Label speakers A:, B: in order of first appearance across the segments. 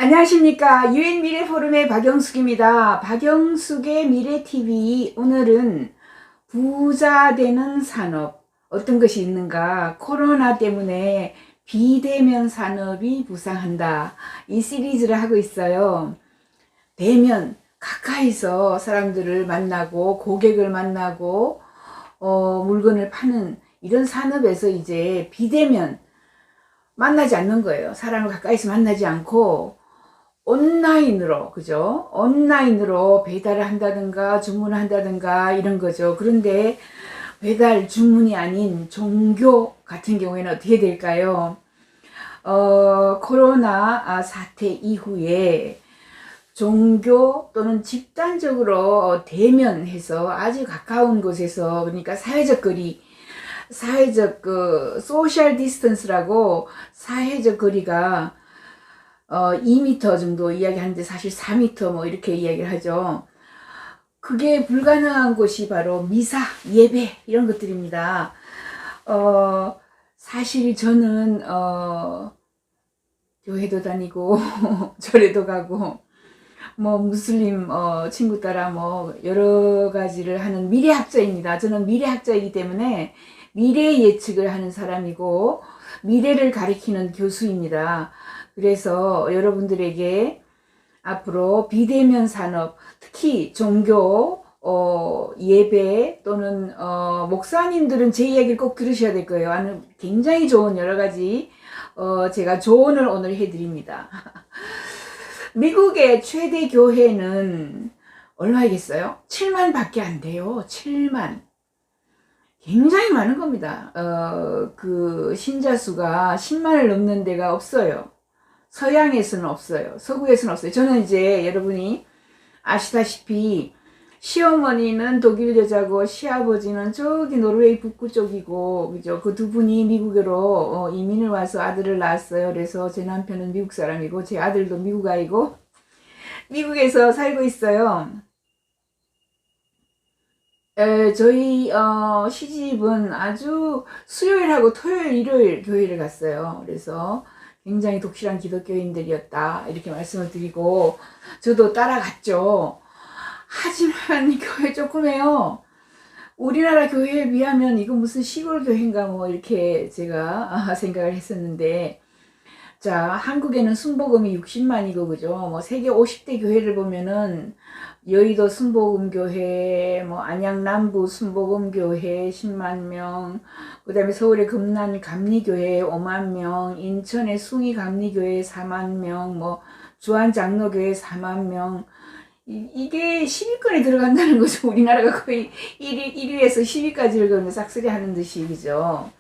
A: 안녕하십니까. 유엔 미래 포럼의 박영숙입니다. 박영숙의 미래TV. 오늘은 부자 되는 산업 어떤 것이 있는가, 코로나 때문에 비대면 산업이 부상한다, 이 시리즈를 하고 있어요. 대면, 가까이서 사람들을 만나고 고객을 만나고 물건을 파는 이런 산업에서 이제 비대면, 만나지 않는 거예요. 사람을 가까이서 만나지 않고 온라인으로, 그죠? 온라인으로 배달을 한다든가 주문을 한다든가 이런 거죠. 그런데 배달 주문이 아닌 종교 같은 경우에는 어떻게 될까요? 코로나 사태 이후에 종교 또는 집단적으로 대면해서 아주 가까운 곳에서, 그러니까 사회적 거리, 사회적 소셜 디스턴스라고, 사회적 거리가 2m 정도 이야기하는데 사실 4m 뭐 이렇게 이야기를 하죠. 그게 불가능한 곳이 바로 미사, 예배 이런 것들입니다. 사실 저는 교회도 다니고 절에도 가고 뭐 무슬림 친구 따라 뭐 여러 가지를 하는 미래학자입니다. 저는 미래학자이기 때문에 미래 예측을 하는 사람이고 미래를 가리키는 교수입니다. 그래서 여러분들에게 앞으로 비대면 산업, 특히 종교, 예배 또는 목사님들은 제 이야기를 꼭 들으셔야 될 거예요. 굉장히 좋은 여러 가지 제가 조언을 오늘 해드립니다. 미국의 최대 교회는 얼마이겠어요? 7만 밖에 안 돼요. 7만. 굉장히 많은 겁니다. 그 신자 수가 10만을 넘는 데가 없어요. 서양에서는 없어요. 서구에서는 없어요. 저는 이제 여러분이 아시다시피 시어머니는 독일 여자고 시아버지는 저기 노르웨이 북부 쪽이고, 그죠? 그 두 분이 미국으로 이민을 와서 아들을 낳았어요. 그래서 제 남편은 미국 사람이고 제 아들도 미국 아이고 미국에서 살고 있어요. 저희 시집은 아주 수요일하고 토요일, 일요일 교회를 갔어요. 그래서 굉장히 독실한 기독교인들이었다 이렇게 말씀을 드리고 저도 따라갔죠. 하지만 교회 조그매요. 우리나라 교회에 비하면 이거 무슨 시골 교회인가 뭐 이렇게 제가 생각을 했었는데, 자, 한국에는 순복음이 60만이고, 그죠? 뭐 세계 50대 교회를 보면은 여의도 순복음교회, 뭐 안양 남부 순복음교회 10만 명, 그 다음에 서울의 금난 감리교회 5만 명, 인천의 숭이 감리교회 4만 명, 뭐 주안 장로교회 4만 명. 이게 10위권에 들어간다는 거죠. 우리나라가 거의 1위에서 10위까지를 그러면 싹쓸이 하는 듯이, 그죠?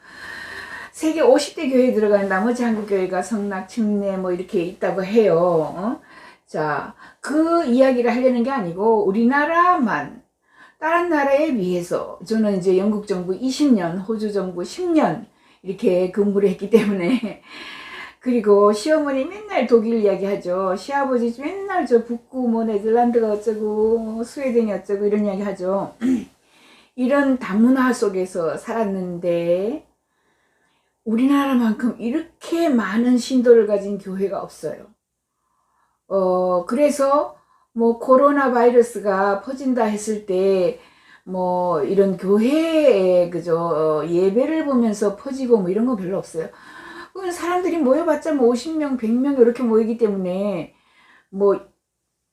A: 세계 50대 교회에 들어가는 나머지 한국 교회가 성락, 침례 뭐 이렇게 있다고 해요. 자, 그 이야기를 하려는 게 아니고 우리나라만, 다른 나라에 비해서 저는 이제 영국 정부 20년, 호주 정부 10년 이렇게 근무를 했기 때문에 그리고 시어머니 맨날 독일 이야기 하죠. 시아버지 맨날 저 북구 뭐 네덜란드가 어쩌고 스웨덴이 어쩌고 이런 이야기 하죠. 이런 다문화 속에서 살았는데 우리나라만큼 이렇게 많은 신도를 가진 교회가 없어요. 그래서 뭐 코로나 바이러스가 퍼진다 했을 때 뭐 이런 교회에 그저 예배를 보면서 퍼지고 뭐 이런 거 별로 없어요. 사람들이 모여봤자 뭐 50명, 100명 이렇게 모이기 때문에 뭐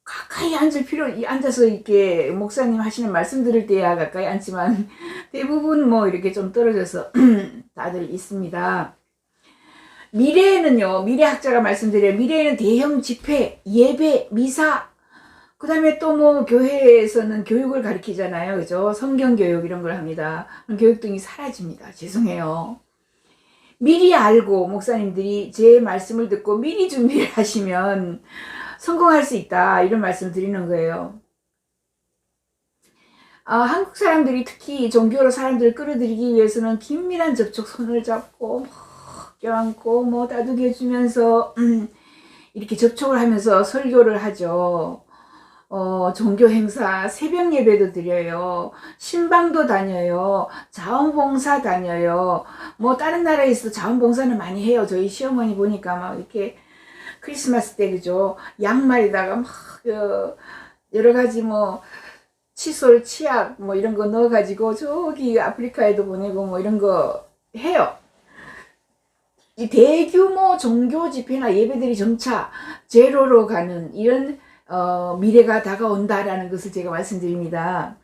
A: 가까이 앉아서 이렇게 목사님 하시는 말씀 들을 때야 가까이 앉지만 대부분 뭐 이렇게 좀 떨어져서 다들 있습니다. 미래에는요, 미래학자가 말씀드려요. 미래에는 대형 집회, 예배, 미사, 그 다음에 또 뭐 교회에서는 교육을 가르치잖아요. 그죠? 성경교육 이런 걸 합니다. 교육 등이 사라집니다. 죄송해요. 미리 알고 목사님들이 제 말씀을 듣고 미리 준비를 하시면 성공할 수 있다, 이런 말씀 드리는 거예요. 한국 사람들이 특히 종교로 사람들을 끌어들이기 위해서는 긴밀한 접촉, 손을 잡고 껴안고 뭐 따뜻해주면서 이렇게 접촉을 하면서 설교를 하죠. 종교 행사, 새벽 예배도 드려요. 신방도 다녀요. 자원봉사 다녀요. 뭐 다른 나라에서 자원봉사는 많이 해요. 저희 시어머니 보니까 막 이렇게 크리스마스 때 그죠? 양말에다가 막 여러 가지 뭐 칫솔, 치약 뭐 이런 거 넣어가지고 저기 아프리카에도 보내고 뭐 이런 거 해요. 이 대규모 종교 집회나 예배들이 점차 제로로 가는 이런 미래가 다가온다라는 것을 제가 말씀드립니다.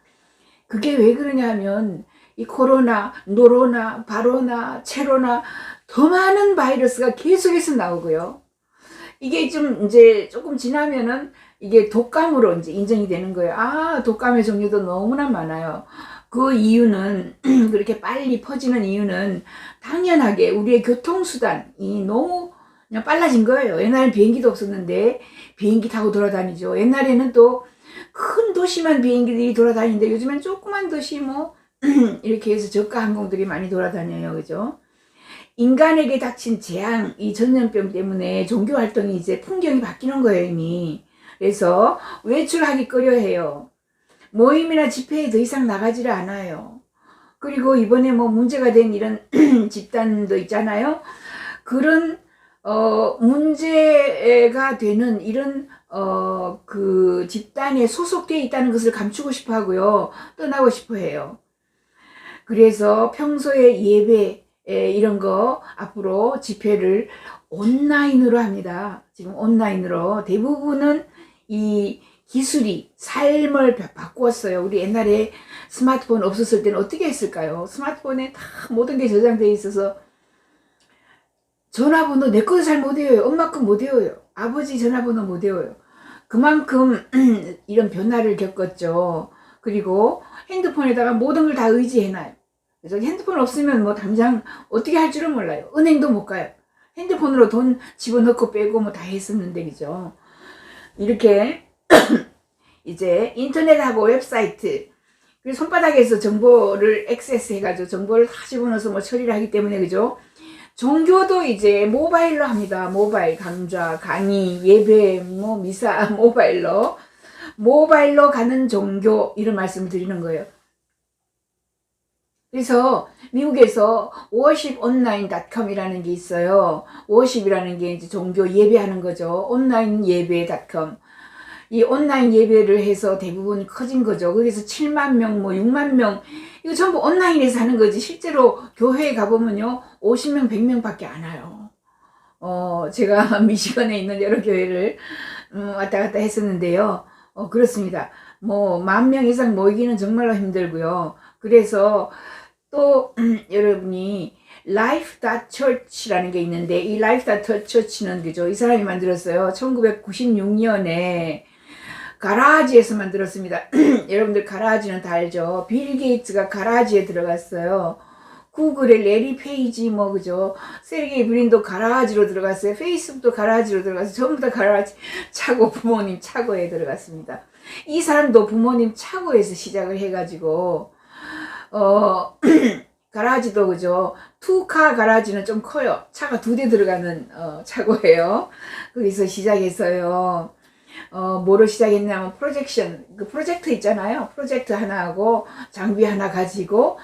A: 그게 왜 그러냐 하면 이 코로나, 노로나, 바로나, 체로나 더 많은 바이러스가 계속해서 나오고요. 이게 좀 이제 조금 지나면은 이게 독감으로 이제 인정이 되는 거예요. 아, 독감의 종류도 너무나 많아요. 그 이유는 그렇게 빨리 퍼지는 이유는 당연하게 우리의 교통수단이 너무 그냥 빨라진 거예요. 옛날엔 비행기도 없었는데 비행기 타고 돌아다니죠. 옛날에는 또 큰 도시만 비행기들이 돌아다니는데 요즘엔 조그만 도시 뭐 이렇게 해서 저가 항공들이 많이 돌아다녀요. 그죠? 인간에게 닥친 재앙, 이 전염병 때문에 종교 활동이 이제 풍경이 바뀌는 거예요, 이미. 그래서 외출하기 꺼려해요. 모임이나 집회에 더 이상 나가지를 않아요. 그리고 이번에 뭐 문제가 된 이런 집단도 있잖아요. 그런 문제가 되는 이런 그 집단에 소속되어 있다는 것을 감추고 싶어 하고요. 떠나고 싶어 해요. 그래서 평소에 예배 이런 거 앞으로 집회를 온라인으로 합니다. 지금 온라인으로 대부분은 이 기술이 삶을 바꾸었어요. 우리 옛날에 스마트폰 없었을 때는 어떻게 했을까요? 스마트폰에 다 모든 게 저장되어 있어서 전화번호 내 것도 잘 못 외워요. 엄마 거 못 외워요. 아버지 전화번호 못 외워요. 그만큼 이런 변화를 겪었죠. 그리고 핸드폰에다가 모든 걸 다 의지해놔요. 그래서 핸드폰 없으면 뭐 당장 어떻게 할 줄은 몰라요. 은행도 못 가요. 핸드폰으로 돈 집어넣고 빼고 뭐 다 했었는데, 그죠? 이렇게 이제 인터넷하고 웹사이트, 그리고 손바닥에서 정보를 액세스 해가지고 정보를 다 집어넣어서 뭐 처리를 하기 때문에, 그죠? 종교도 이제 모바일로 합니다. 모바일 강좌, 강의, 예배, 뭐 미사, 모바일로 가는 종교, 이런 말씀을 드리는 거예요. 그래서 미국에서 worship.online.com이라는 게 있어요. worship이라는 게 이제 종교 예배하는 거죠. 온라인 예배.com. 이 온라인 예배를 해서 대부분 커진 거죠. 그래서 7만 명, 뭐 6만 명, 이거 전부 온라인에서 하는 거지. 실제로 교회에 가보면요, 50명, 100명밖에 안 와요. 제가 미시건에 있는 여러 교회를 왔다 갔다 했었는데요. 그렇습니다. 뭐 10,000명 이상 모이기는 정말로 힘들고요. 그래서 또 여러분이 life.church라는 게 있는데, 이 life.church는 그죠? 이 사람이 만들었어요. 1996년에 가라지에서 만들었습니다. 여러분들 가라지는 다 알죠? 빌 게이츠가 가라지에 들어갔어요. 구글의 레리 페이지 뭐 그죠? 세르게이 브린도 가라지로 들어갔어요. 페이스북도 가라지로 들어갔어요. 전부 다 가라지 차고, 부모님 차고에 들어갔습니다. 이 사람도 부모님 차고에서 시작을 해가지고 가라지도 그죠? 투카 가라지는 좀 커요. 차가 2대 들어가는 차고예요. 거기서 시작했어요. 뭐로 시작했냐면 그 프로젝트 있잖아요. 프로젝트 하나 하고 장비 하나 가지고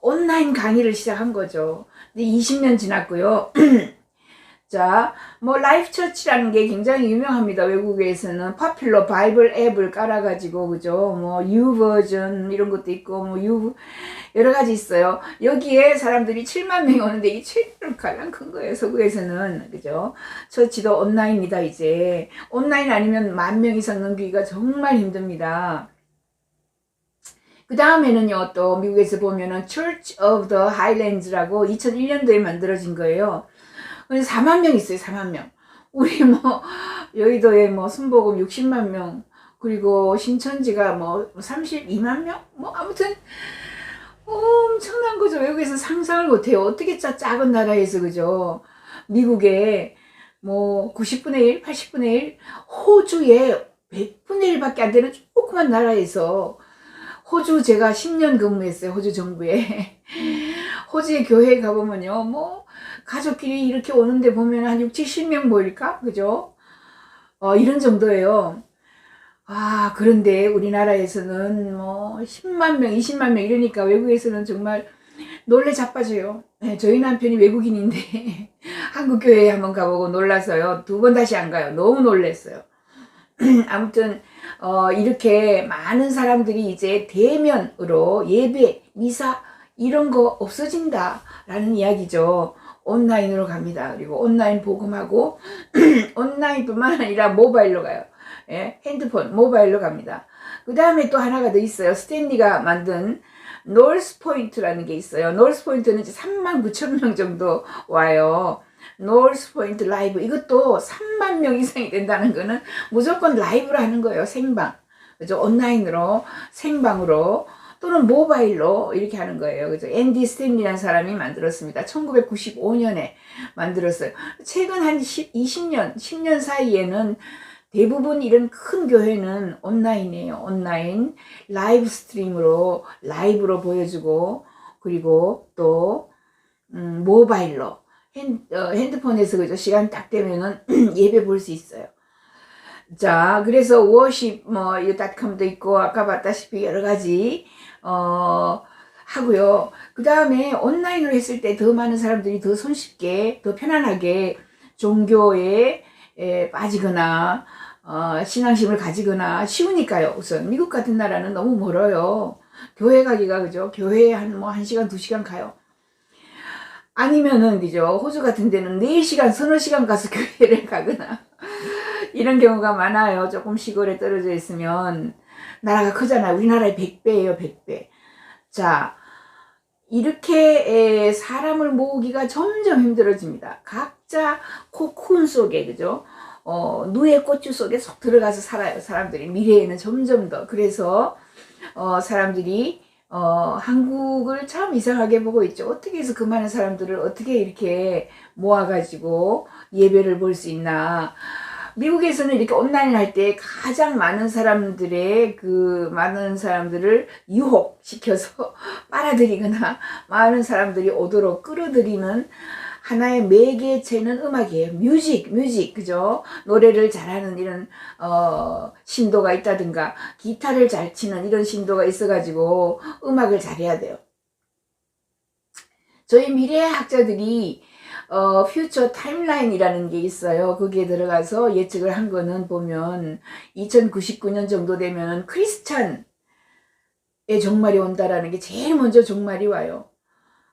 A: 온라인 강의를 시작한 거죠. 근데 20년 지났고요. 자, 뭐 라이프 처치라는 게 굉장히 유명합니다. 외국에서는 파퓰러 바이블 앱을 깔아가지고 그죠? 뭐 U 버전 이런 것도 있고 뭐 여러 가지 있어요. 여기에 사람들이 7만 명이 오는데 이 최대로 가장 큰 거예요. 서구에서는 그죠? 처치도 온라인이다. 이제 온라인 아니면 10,000명 이상 넘기기가 정말 힘듭니다. 그 다음에는요, 또 미국에서 보면은 Church of the Highlands라고 2001년도에 만들어진 거예요. 4만 명 있어요. 4만 명. 우리 뭐 여의도에 뭐 순복음 60만 명, 그리고 신천지가 뭐 32만 명, 뭐 아무튼 엄청난 거죠. 외국에서 상상을 못해요. 어떻게 작은 나라에서 그죠? 미국에 뭐 90분의 1, 80분의 1, 호주에 100분의 1밖에 안 되는 조그만 나라에서, 호주 제가 10년 근무했어요. 호주 정부에. 호주의 교회에 가보면요, 뭐 가족끼리 이렇게 오는데 보면 한 6, 70명 모일까? 그죠? 이런 정도예요. 아, 그런데 우리나라에서는 뭐 10만 명, 20만 명 이러니까 외국에서는 정말 놀래 자빠져요. 네, 저희 남편이 외국인인데 한국 교회에 한번 가보고 놀라서요. 2번 다시 안 가요. 너무 놀랬어요. 아무튼 이렇게 많은 사람들이 이제 대면으로 예배, 미사 이런 거 없어진다 라는 이야기죠. 온라인으로 갑니다. 그리고 온라인 복음하고 온라인뿐만 아니라 모바일로 가요. 예, 핸드폰, 모바일로 갑니다. 그 다음에 또 하나가 더 있어요. 스탠리가 만든 노스포인트라는 게 있어요. 노스포인트는 이제 39,000명 정도 와요. 노스포인트 라이브, 이것도 3만 명 이상이 된다는 거는 무조건 라이브로 하는 거예요. 생방, 그죠? 온라인으로, 생방으로 또는 모바일로 이렇게 하는 거예요. 그죠? 앤디 스탠리라는 사람이 만들었습니다. 1995년에 만들었어요. 최근 한 20년, 10년 사이에는 대부분 이런 큰 교회는 온라인이에요. 온라인 라이브 스트림으로 라이브로 보여주고, 그리고 또 모바일로 핸드폰에서 그죠? 시간 딱 되면은 예배 볼 수 있어요. 자, 그래서 워십 이 닷컴도 있고 아까 봤다시피 여러 가지 하고요. 그 다음에 온라인으로 했을 때 더 많은 사람들이 더 손쉽게, 더 편안하게 종교에 빠지거나 신앙심을 가지거나 쉬우니까요. 우선 미국 같은 나라는 너무 멀어요. 교회 가기가, 그죠? 교회에 한 1시간 2시간 가요. 아니면은 그죠? 호주 같은 데는 4시간 서너 시간 가서 교회를 가거나 이런 경우가 많아요. 조금 시골에 떨어져 있으면. 나라가 크잖아요. 우리나라의 100배예요. 100배. 자, 이렇게 사람을 모으기가 점점 힘들어집니다. 각자 코쿤 속에, 그죠? 누에 꽃주 속에 쏙 들어가서 살아요. 사람들이 미래에는 점점 더. 그래서 사람들이 한국을 참 이상하게 보고 있죠. 어떻게 해서 그 많은 사람들을 어떻게 이렇게 모아가지고 예배를 볼 수 있나. 미국에서는 이렇게 온라인 할 때 가장 많은 사람들의 많은 사람들을 유혹시켜서 빨아들이거나 많은 사람들이 오도록 끌어들이는 하나의 매개체는 음악이에요. 뮤직, 그죠? 노래를 잘하는 이런, 신도가 있다든가, 기타를 잘 치는 이런 신도가 있어가지고, 음악을 잘해야 돼요. 저희 미래학자들이, 퓨처 타임라인이라는 게 있어요. 거기에 들어가서 예측을 한 거는 보면, 2099년 정도 되면 크리스찬의 종말이 온다라는 게 제일 먼저 종말이 와요.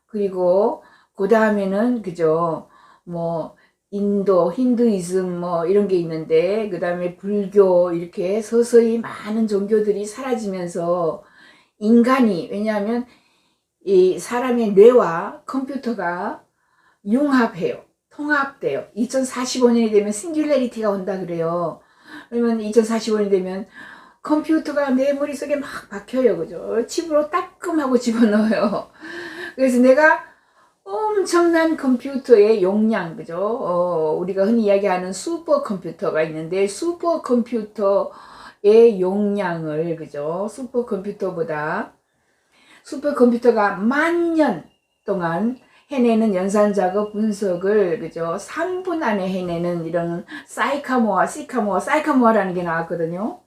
A: 그리고, 그 다음에는 그죠, 인도, 힌두이즘 이런 게 있는데, 그 다음에 불교, 이렇게 서서히 많은 종교들이 사라지면서 인간이, 왜냐하면 이 사람의 뇌와 컴퓨터가 융합해요. 통합돼요. 2045년이 되면 싱귤레리티가 온다 그래요. 그러면 2045년이 되면 컴퓨터가 내 머릿속에 막 박혀요. 그죠? 칩으로 따끔하고 집어넣어요. 그래서 내가 엄청난 컴퓨터의 용량, 그죠? 우리가 흔히 이야기하는 슈퍼컴퓨터가 있는데, 슈퍼컴퓨터의 용량을, 그죠? 슈퍼컴퓨터가 10,000년 동안 해내는 연산작업 분석을, 그죠? 3분 안에 해내는 이런 사이카모아라는 게 나왔거든요.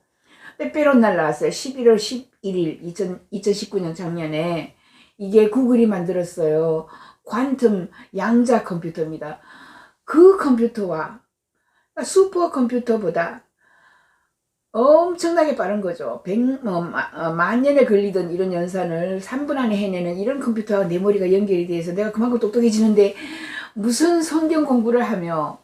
A: 빼빼로 날 나왔어요. 11월 11일, 2019년 작년에. 이게 구글이 만들었어요. 퀀텀 양자 컴퓨터입니다. 그 컴퓨터와 슈퍼컴퓨터보다 엄청나게 빠른 거죠. 만 년에 걸리던 이런 연산을 3분 안에 해내는 이런 컴퓨터와 내 머리가 연결이 돼서 내가 그만큼 똑똑해지는데, 무슨 성경 공부를 하며,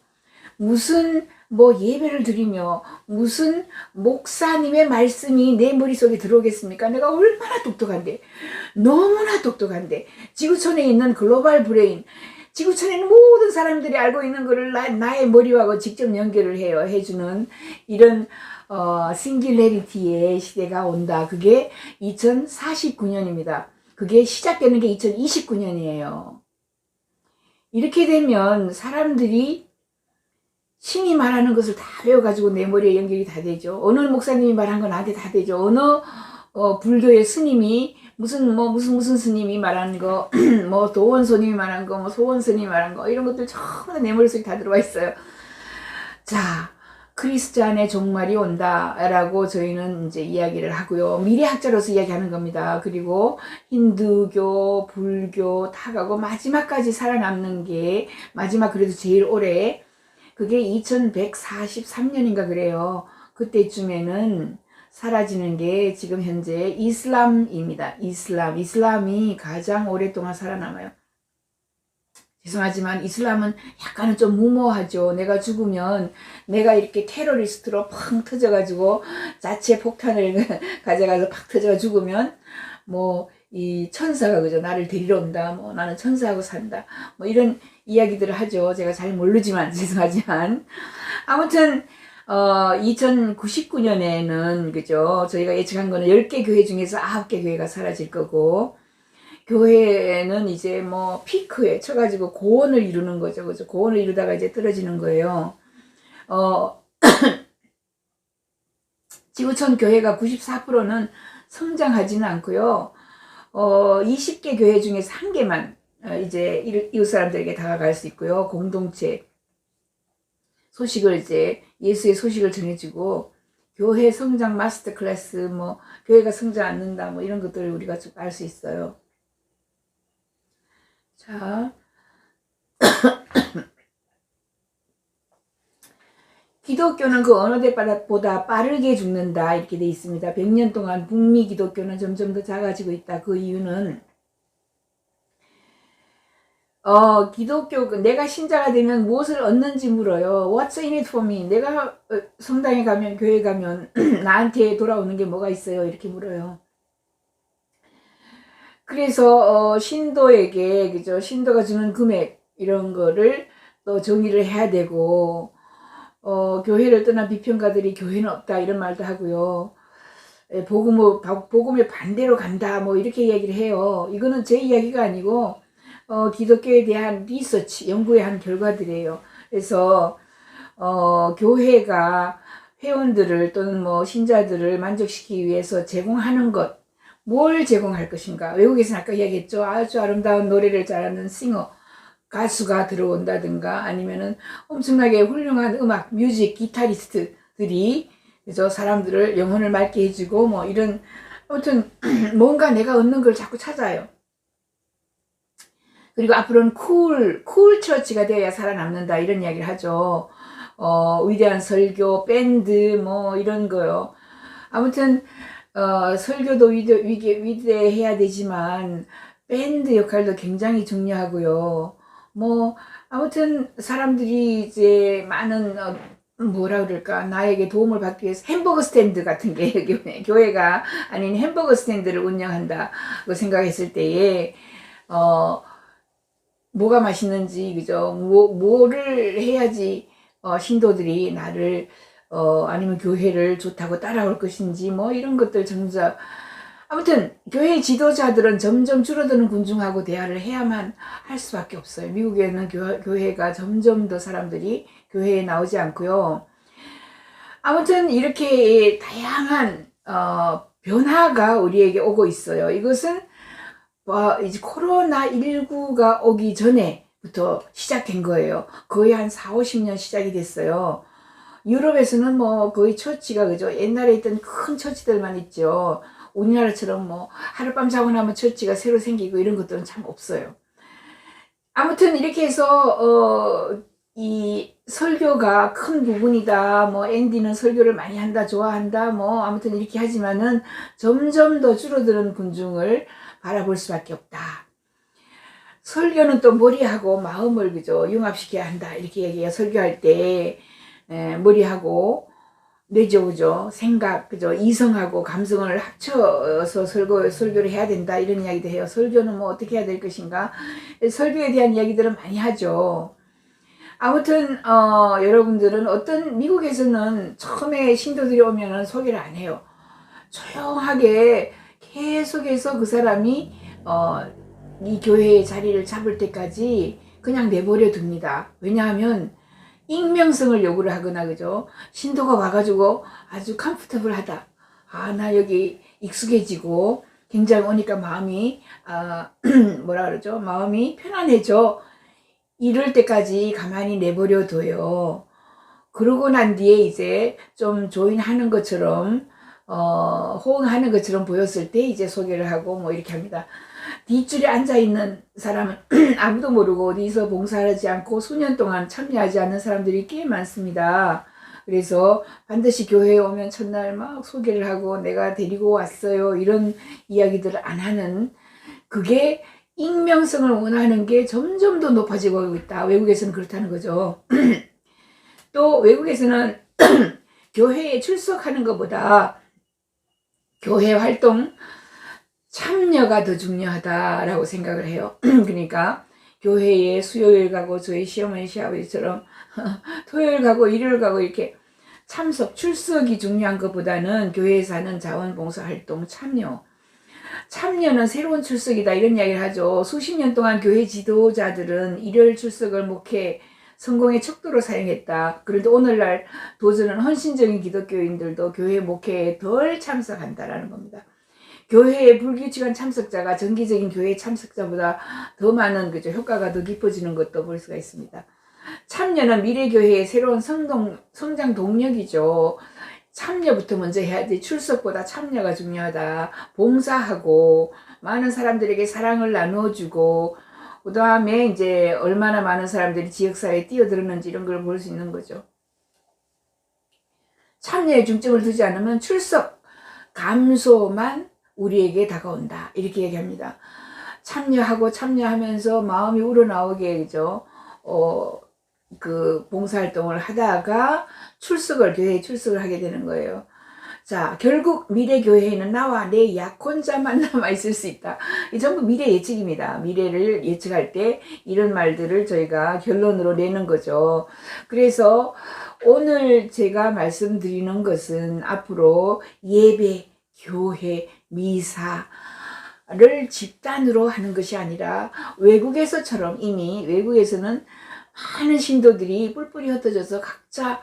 A: 무슨 예배를 드리며, 무슨 목사님의 말씀이 내 머릿속에 들어오겠습니까? 내가 얼마나 똑똑한데, 너무나 똑똑한데, 지구촌에 있는 글로벌 브레인, 지구촌에 있는 모든 사람들이 알고 있는 거를 나의 머리하고 직접 연결을 해주는 이런 싱귤레리티의 시대가 온다. 그게 2049년입니다. 그게 시작되는 게 2029년이에요. 이렇게 되면 사람들이 신이 말하는 것을 다 외워가지고 내 머리에 연결이 다 되죠. 어느 목사님이 말한 건 나한테 다 되죠. 어느 불교의 스님이 무슨 스님이 말한 거, 도원 스님이 말한 거, 소원 스님이 말한 거, 이런 것들 전부 다 내 머릿속에 다 들어와 있어요. 자, 크리스트 안에 종말이 온다라고 저희는 이제 이야기를 하고요. 미래학자로서 이야기하는 겁니다. 그리고 힌두교, 불교 다 가고 마지막까지 살아남는 게 마지막 그래도 제일 오래 그게 2143년인가 그래요. 그때쯤에는 사라지는 게 지금 현재 이슬람입니다. 이슬람이 가장 오랫동안 살아남아요. 죄송하지만 이슬람은 약간은 좀 무모하죠. 내가 죽으면 내가 이렇게 테러리스트로 펑 터져가지고 자체 폭탄을 가져가서 팍 터져 죽으면 뭐 이 천사가 그죠 나를 데리러 온다. 뭐 나는 천사하고 산다. 뭐 이런 이야기들을 하죠. 제가 잘 모르지만 죄송하지만 아무튼 2099년에는 그죠 저희가 예측한 거는 10개 교회 중에서 9개 교회가 사라질 거고. 교회는 이제 뭐 피크에 쳐가지고 고원을 이루는 거죠. 그죠? 고원을 이루다가 이제 떨어지는 거예요. 지구촌 교회가 94%는 성장하지는 않고요. 20개 교회 중에서 1개만 이제 이웃 사람들에게 다가갈 수 있고요. 공동체 소식을 이제 예수의 소식을 전해주고 교회 성장 마스터 클래스 뭐 교회가 성장 않는다 뭐 이런 것들을 우리가 좀 알 수 있어요. 자, 기독교는 그 어느 때보다 빠르게 죽는다 이렇게 돼 있습니다. 100년 동안 북미 기독교는 점점 더 작아지고 있다. 그 이유는 기독교 내가 신자가 되면 무엇을 얻는지 물어요. What's in it for me? 내가 성당에 가면 교회 가면 나한테 돌아오는 게 뭐가 있어요? 이렇게 물어요. 그래서 신도에게 그죠 신도가 주는 금액 이런 거를 또 정의를 해야 되고 교회를 떠난 비평가들이 교회는 없다 이런 말도 하고요. 복음의 반대로 간다 뭐 이렇게 이야기를 해요. 이거는 제 이야기가 아니고 기독교에 대한 리서치 연구의 한 결과들이에요. 그래서 교회가 회원들을 또는 뭐 신자들을 만족시키기 위해서 제공하는 것 뭘 제공할 것인가. 외국에서는 아까 이야기했죠. 아주 아름다운 노래를 잘하는 싱어 가수가 들어온다든가 아니면은 엄청나게 훌륭한 음악 뮤직 기타리스트들이 그래서 사람들을 영혼을 맑게 해주고 뭐 이런 아무튼 뭔가 내가 얻는 걸 자꾸 찾아요. 그리고 앞으로는 쿨 처치가 되어야 살아남는다 이런 이야기를 하죠. 위대한 설교 밴드 뭐 이런 거요. 아무튼 설교도 위대해야 되지만 밴드 역할도 굉장히 중요하고요. 뭐 아무튼 사람들이 이제 많은 뭐라 그럴까 나에게 도움을 받기 위해서 햄버거 스탠드 같은 게 교회가 아닌 햄버거 스탠드를 운영한다고 생각했을 때에 뭐가 맛있는지 그죠 뭐를 해야지 신도들이 나를 아니면 교회를 좋다고 따라올 것인지 뭐 이런 것들 전자 아무튼 교회 지도자들은 점점 줄어드는 군중하고 대화를 해야만 할 수밖에 없어요. 미국에는 교회가 점점 더 사람들이 교회에 나오지 않고요. 아무튼 이렇게 다양한 변화가 우리에게 오고 있어요. 이것은 이제 코로나19가 오기 전에부터 시작된 거예요. 거의 한 4, 50년 시작이 됐어요. 유럽에서는 뭐 거의 처치가 그죠 옛날에 있던 큰 처치들만 있죠. 우리나라처럼 뭐 하룻밤 자고 나면 처치가 새로 생기고 이런 것들은 참 없어요. 아무튼 이렇게 해서 이 설교가 큰 부분이다. 뭐 앤디는 설교를 많이 한다, 좋아한다. 뭐 아무튼 이렇게 하지만은 점점 더 줄어드는 군중을 바라볼 수밖에 없다. 설교는 또 머리하고 마음을 그죠 융합시켜야 한다. 이렇게 얘기해요. 설교할 때 머리하고 뇌죠, 그죠? 생각, 그죠? 이성하고 감성을 합쳐서 설교를 해야 된다. 이런 이야기도 해요. 설교는 뭐 어떻게 해야 될 것인가? 설교에 대한 이야기들은 많이 하죠. 아무튼, 여러분들은 미국에서는 처음에 신도들이 오면은 소개를 안 해요. 조용하게 계속해서 그 사람이, 이 교회의 자리를 잡을 때까지 그냥 내버려 둡니다. 왜냐하면, 익명성을 요구를 하거나 그죠 신도가 와가지고 아주 컴포터블하다 나 여기 익숙해지고 굉장히 오니까 마음이 뭐라 그러죠 마음이 편안해져 이럴 때까지 가만히 내버려 둬요. 그러고 난 뒤에 이제 좀 조인하는 것처럼 호응하는 것처럼 보였을 때 이제 소개를 하고 뭐 이렇게 합니다. 뒷줄에 앉아있는 사람은 아무도 모르고 어디서 봉사하지 않고 수년 동안 참여하지 않는 사람들이 꽤 많습니다. 그래서 반드시 교회에 오면 첫날 막 소개를 하고 내가 데리고 왔어요 이런 이야기들을 안 하는, 그게 익명성을 원하는 게 점점 더 높아지고 있다. 외국에서는 그렇다는 거죠. 또 외국에서는 교회에 출석하는 것보다 교회 활동 참여가 더 중요하다라고 생각을 해요. 그러니까 교회에 수요일 가고 저희 시어머니 시아버지처럼 토요일 가고 일요일 가고 이렇게 참석, 출석이 중요한 것보다는 교회에서 하는 자원봉사활동 참여는 새로운 출석이다 이런 이야기를 하죠. 수십 년 동안 교회 지도자들은 일요일 출석을 목회 성공의 척도로 사용했다. 그런데 오늘날 도저는 헌신적인 기독교인들도 교회 목회에 덜 참석한다라는 겁니다. 교회의 불규칙한 참석자가 정기적인 교회 참석자보다 더 많은 효과가 더 깊어지는 것도 볼 수가 있습니다. 참여는 미래교회의 새로운 성장 동력이죠. 참여부터 먼저 해야지. 출석보다 참여가 중요하다. 봉사하고 많은 사람들에게 사랑을 나눠주고 그 다음에 이제 얼마나 많은 사람들이 지역사회에 뛰어들었는지 이런 걸 볼 수 있는 거죠. 참여에 중점을 두지 않으면 출석 감소만 우리에게 다가온다 이렇게 얘기합니다. 참여하면서 마음이 우러나오게 그죠. 그 봉사활동을 하다가 교회에 출석을 하게 되는 거예요. 자, 결국 미래교회에는 나와 내 약혼자만 남아있을 수 있다. 이 전부 미래 예측입니다. 미래를 예측할 때 이런 말들을 저희가 결론으로 내는 거죠. 그래서 오늘 제가 말씀드리는 것은 앞으로 예배, 교회, 미사를 집단으로 하는 것이 아니라 외국에서처럼 이미 외국에서는 많은 신도들이 뿔뿔이 흩어져서 각자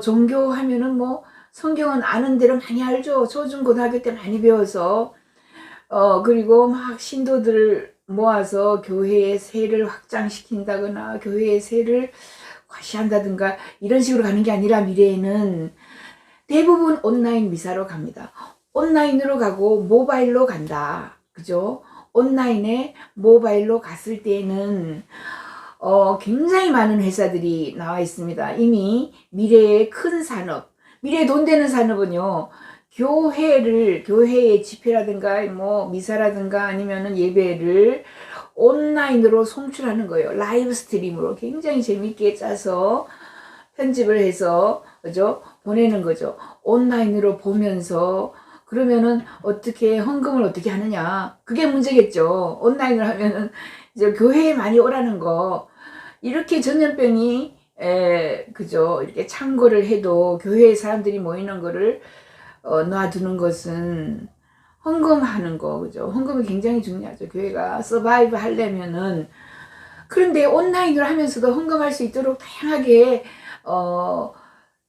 A: 종교하면은 뭐 성경은 아는 대로 많이 알죠. 초중고등학교 때 많이 배워서 그리고 막 신도들을 모아서 교회의 세를 확장시킨다거나 교회의 세를 과시한다든가 이런 식으로 가는 게 아니라 미래에는 대부분 온라인 미사로 갑니다. 온라인으로 가고 모바일로 간다. 그죠? 온라인에 모바일로 갔을 때는 굉장히 많은 회사들이 나와 있습니다. 이미 미래의 큰 산업, 미래에 돈 되는 산업은요, 교회의 집회라든가, 뭐, 미사라든가 아니면은 예배를 온라인으로 송출하는 거예요. 라이브 스트림으로 굉장히 재밌게 짜서 편집을 해서, 그죠? 보내는 거죠. 온라인으로 보면서, 그러면은 어떻게, 헌금을 어떻게 하느냐. 그게 문제겠죠. 온라인으로 하면은 이제 교회에 많이 오라는 거. 이렇게 전염병이 그죠. 이렇게 창궐을 해도 교회에 사람들이 모이는 거를 놔두는 것은 헌금하는 거, 그죠. 헌금이 굉장히 중요하죠. 교회가 서바이브 하려면은. 그런데 온라인으로 하면서도 헌금할 수 있도록 다양하게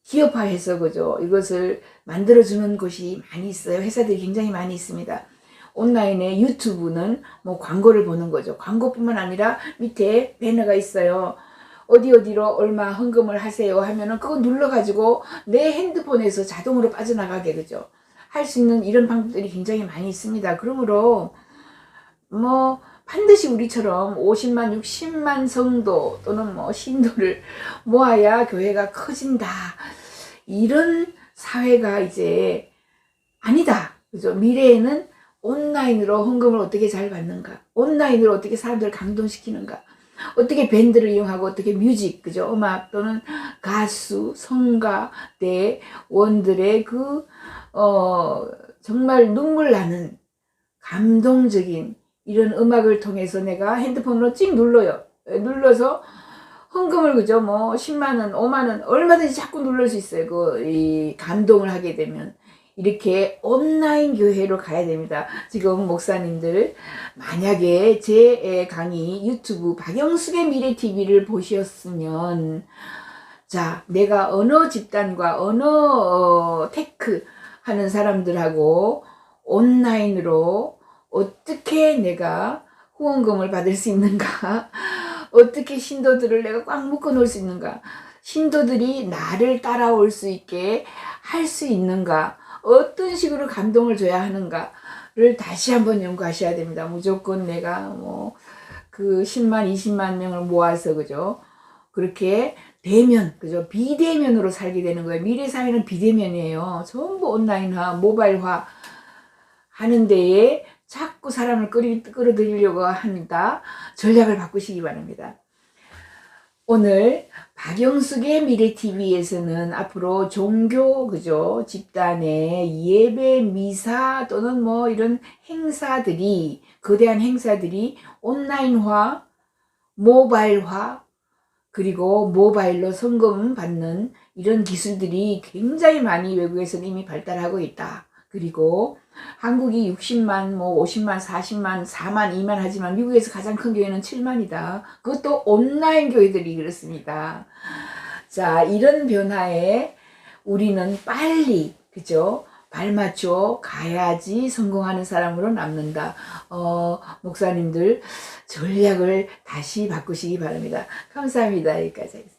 A: 기업화해서 그죠. 이것을 만들어주는 곳이 많이 있어요. 회사들이 굉장히 많이 있습니다. 온라인에 유튜브는 뭐 광고를 보는 거죠. 광고뿐만 아니라 밑에 배너가 있어요. 어디로 얼마 헌금을 하세요 하면은 그거 눌러가지고 내 핸드폰에서 자동으로 빠져나가게 그죠. 할 수 있는 이런 방법들이 굉장히 많이 있습니다. 그러므로 뭐 반드시 우리처럼 50만, 60만 성도 또는 뭐 신도를 모아야 교회가 커진다. 이런 사회가 이제 아니다. 그죠? 미래에는 온라인으로 헌금을 어떻게 잘 받는가? 온라인으로 어떻게 사람들을 감동시키는가? 어떻게 밴드를 이용하고 어떻게 뮤직, 그죠? 음악 또는 가수, 성가, 대원들의 정말 눈물 나는 감동적인 이런 음악을 통해서 내가 핸드폰으로 찍 눌러요. 눌러서 헌금을 그죠? 뭐 10만원, 5만원 얼마든지 자꾸 누를 수 있어요. 이 감동을 하게 되면. 이렇게 온라인 교회로 가야 됩니다. 지금 목사님들 만약에 제 강의 유튜브 박영숙의 미래TV를 보셨으면 자 내가 어느 집단과 어느 테크 하는 사람들하고 온라인으로 어떻게 내가 후원금을 받을 수 있는가 어떻게 신도들을 내가 꽉 묶어 놓을 수 있는가 신도들이 나를 따라올 수 있게 할 수 있는가, 어떤 식으로 감동을 줘야 하는가를 다시 한번 연구하셔야 됩니다. 무조건 내가 뭐 그 10만 20만 명을 모아서 그죠, 그렇게 대면, 그죠, 비대면으로 살게 되는 거예요. 미래 사회는 비대면이에요. 전부 온라인화, 모바일화 하는 데에 자꾸 사람을 끌어들이려고 합니다. 전략을 바꾸시기 바랍니다. 오늘 박영숙의 미래TV에서는 앞으로 종교, 그죠, 집단의 예배, 미사 또는 뭐 이런 행사들이, 거대한 행사들이 온라인화, 모바일화, 그리고 모바일로 성금 받는 이런 기술들이 굉장히 많이 외국에서는 이미 발달하고 있다. 그리고 한국이 60만, 뭐 50만, 40만, 4만, 2만 하지만 미국에서 가장 큰 교회는 7만이다. 그것도 온라인 교회들이 그렇습니다. 자, 이런 변화에 우리는 빨리, 그죠, 발맞춰 가야지 성공하는 사람으로 남는다. 목사님들 전략을 다시 바꾸시기 바랍니다. 감사합니다. 여기까지 하겠습니다.